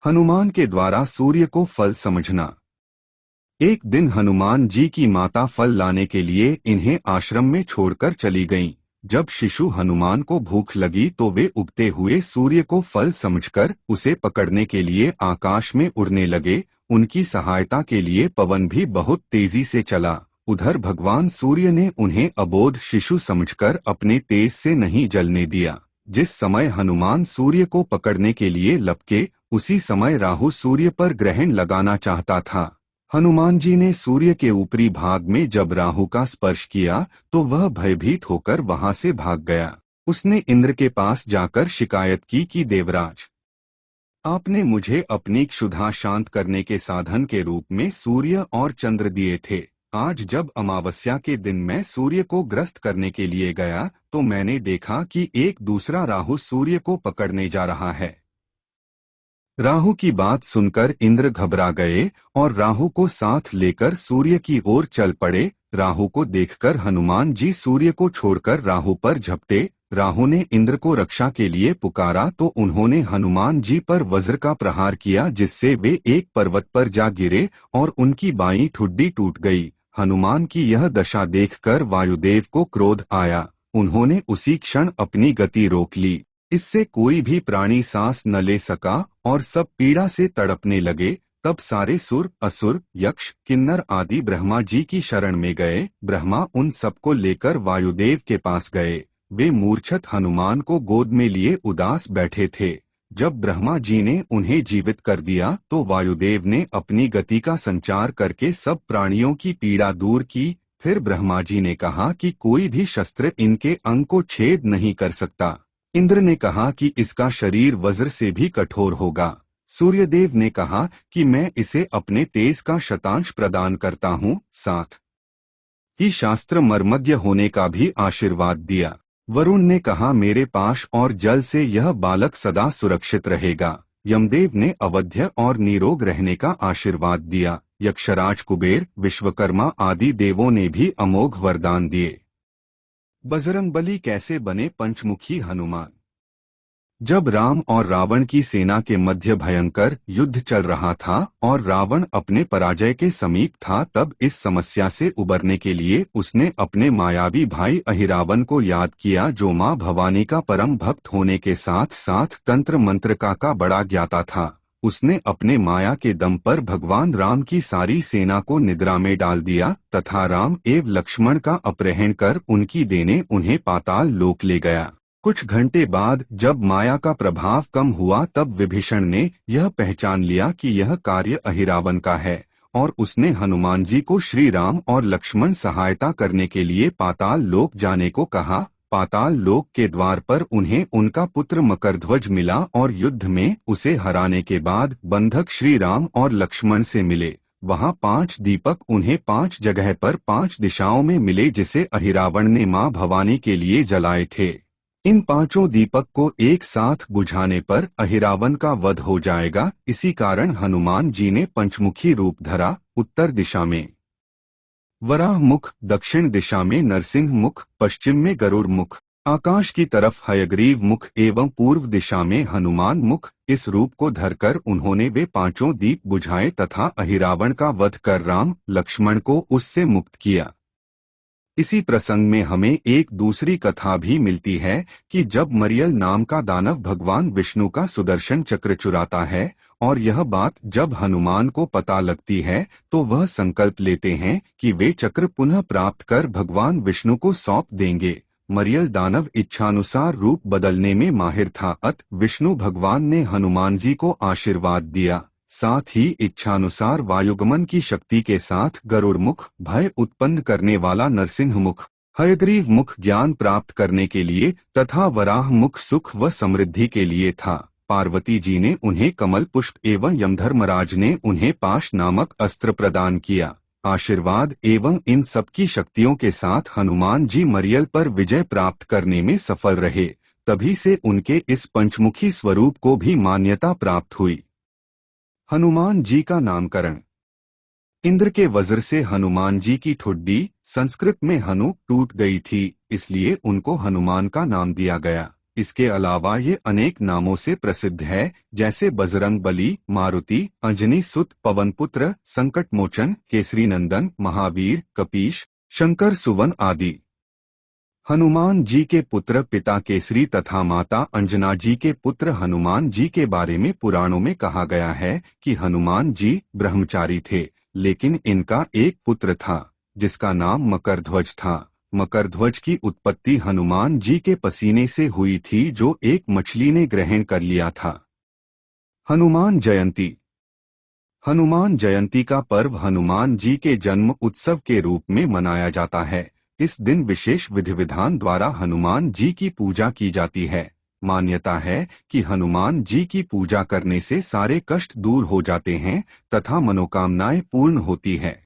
हनुमान के द्वारा सूर्य को फल समझना। एक दिन हनुमान जी की माता फल लाने के लिए इन्हें आश्रम में छोड़कर चली गईं। जब शिशु हनुमान को भूख लगी तो वे उगते हुए सूर्य को फल समझकर उसे पकड़ने के लिए आकाश में उड़ने लगे। उनकी सहायता के लिए पवन भी बहुत तेजी से चला। उधर भगवान सूर्य ने उन्हें अबोध शिशु समझकर अपने तेज से नहीं जलने दिया। जिस समय हनुमान सूर्य को पकड़ने के लिए लपके, उसी समय राहु सूर्य पर ग्रहण लगाना चाहता था। हनुमान जी ने सूर्य के ऊपरी भाग में जब राहु का स्पर्श किया तो वह भयभीत होकर वहां से भाग गया। उसने इंद्र के पास जाकर शिकायत की कि देवराज, आपने मुझे अपनी क्षुधा शांत करने के साधन के रूप में सूर्य और चंद्र दिए थे। आज जब अमावस्या के दिन मैं सूर्य को ग्रस्त करने के लिए गया तो मैंने देखा कि एक दूसरा राहु सूर्य को पकड़ने जा रहा है। राहु की बात सुनकर इंद्र घबरा गए और राहु को साथ लेकर सूर्य की ओर चल पड़े। राहु को देखकर हनुमान जी सूर्य को छोड़कर राहु पर झपटे। राहु ने इंद्र को रक्षा के लिए पुकारा तो उन्होंने हनुमान जी पर वज्र का प्रहार किया, जिससे वे एक पर्वत पर जा गिरे और उनकी बाईं ठुड्डी टूट गई। हनुमान की यह दशा देखकर वायुदेव को क्रोध आया। उन्होंने उसी क्षण अपनी गति रोक ली। इससे कोई भी प्राणी सांस न ले सका और सब पीड़ा से तड़पने लगे। तब सारे सुर, असुर, यक्ष, किन्नर आदि ब्रह्मा जी की शरण में गए। ब्रह्मा उन सबको लेकर वायुदेव के पास गए। वे मूर्छित हनुमान को गोद में लिए उदास बैठे थे। जब ब्रह्मा जी ने उन्हें जीवित कर दिया तो वायुदेव ने अपनी गति का संचार करके सब प्राणियों की पीड़ा दूर की। फिर ब्रह्मा जी ने कहा कि कोई भी शस्त्र इनके अंग को छेद नहीं कर सकता। इंद्र ने कहा कि इसका शरीर वज्र से भी कठोर होगा। सूर्यदेव ने कहा कि मैं इसे अपने तेज का शतांश प्रदान करता हूँ। साथ ही शास्त्र मर्मज्ञ होने का भी आशीर्वाद दिया। वरुण ने कहा मेरे पाश और जल से यह बालक सदा सुरक्षित रहेगा। यमदेव ने अवध्य और निरोग रहने का आशीर्वाद दिया। यक्षराज, कुबेर, विश्वकर्मा आदि देवों ने भी अमोघ वरदान दिए। बजरंगबली कैसे बने पंचमुखी हनुमान। जब राम और रावण की सेना के मध्य भयंकर युद्ध चल रहा था और रावण अपने पराजय के समीप था, तब इस समस्या से उबरने के लिए उसने अपने मायावी भाई अहिरावण को याद किया, जो मां भवानी का परम भक्त होने के साथ साथ तंत्र मंत्र का बड़ा ज्ञाता था। उसने अपने माया के दम पर भगवान राम की सारी सेना को निद्रा में डाल दिया तथा राम एवं लक्ष्मण का अपहरण कर उनकी देने उन्हें पाताल लोक ले गया। कुछ घंटे बाद जब माया का प्रभाव कम हुआ तब विभीषण ने यह पहचान लिया कि यह कार्य अहिरावण का है और उसने हनुमान जी को श्री राम और लक्ष्मण सहायता करने के लिए पाताल लोक जाने को कहा। पाताल लोक के द्वार पर उन्हें उनका पुत्र मकरध्वज मिला और युद्ध में उसे हराने के बाद बंधक श्री राम और लक्ष्मण से मिले। वहां 5 दीपक उन्हें 5 जगह पर 5 दिशाओं में मिले, जिसे अहिरावण ने मां भवानी के लिए जलाए थे। इन 5 दीपक को एक साथ बुझाने पर अहिरावण का वध हो जाएगा। इसी कारण हनुमान जी ने पंचमुखी रूप धरा। उत्तर दिशा में वराह मुख, दक्षिण दिशा में नरसिंह मुख, पश्चिम में गरुड़ मुख, आकाश की तरफ हयग्रीव मुख एवं पूर्व दिशा में हनुमान मुख। इस रूप को धरकर उन्होंने वे 5 दीप बुझाए तथा अहिरावण का वध कर राम लक्ष्मण को उससे मुक्त किया। इसी प्रसंग में हमें एक दूसरी कथा भी मिलती है कि जब मरियल नाम का दानव भगवान विष्णु का सुदर्शन चक्र चुराता है और यह बात जब हनुमान को पता लगती है तो वह संकल्प लेते हैं कि वे चक्र पुनः प्राप्त कर भगवान विष्णु को सौंप देंगे। मरियल दानव इच्छानुसार रूप बदलने में माहिर था, अत विष्णु भगवान ने हनुमान जी को आशीर्वाद दिया। साथ ही इच्छानुसार वायुगमन की शक्ति के साथ गरुड़ मुख भय उत्पन्न करने वाला नरसिंह मुख, हयग्रीव मुख ज्ञान प्राप्त करने के लिए तथा वराह मुख सुख व समृद्धि के लिए था। पार्वती जी ने उन्हें कमल पुष्प एवं यमधर्मराज ने उन्हें पाश नामक अस्त्र प्रदान किया। आशीर्वाद एवं इन सबकी शक्तियों के साथ हनुमान जी मरियल पर विजय प्राप्त करने में सफल रहे। तभी से उनके इस पंचमुखी स्वरूप को भी मान्यता प्राप्त हुई। हनुमान जी का नामकरण। इंद्र के वज्र से हनुमान जी की ठुड्डी, संस्कृत में हनु, टूट गई थी, इसलिए उनको हनुमान का नाम दिया गया। इसके अलावा ये अनेक नामों से प्रसिद्ध है, जैसे बजरंग बली, मारुति, अंजनी सुत, पवनपुत्र, संकटमोचन, केसरी नंदन, महावीर, कपीश, शंकर सुवन आदि। हनुमान जी के पुत्र पिता केसरी तथा माता अंजना जी के पुत्र हनुमान जी के बारे में पुराणों में कहा गया है कि हनुमान जी ब्रह्मचारी थे, लेकिन इनका एक पुत्र था जिसका नाम मकरध्वज था। मकरध्वज की उत्पत्ति हनुमान जी के पसीने से हुई थी जो एक मछली ने ग्रहण कर लिया था। हनुमान जयंती। हनुमान जयंती का पर्व हनुमान जी के जन्म उत्सव के रूप में मनाया जाता है। इस दिन विशेष विधि विधान द्वारा हनुमान जी की पूजा की जाती है। मान्यता है कि हनुमान जी की पूजा करने से सारे कष्ट दूर हो जाते हैं तथा मनोकामनाएं पूर्ण होती है।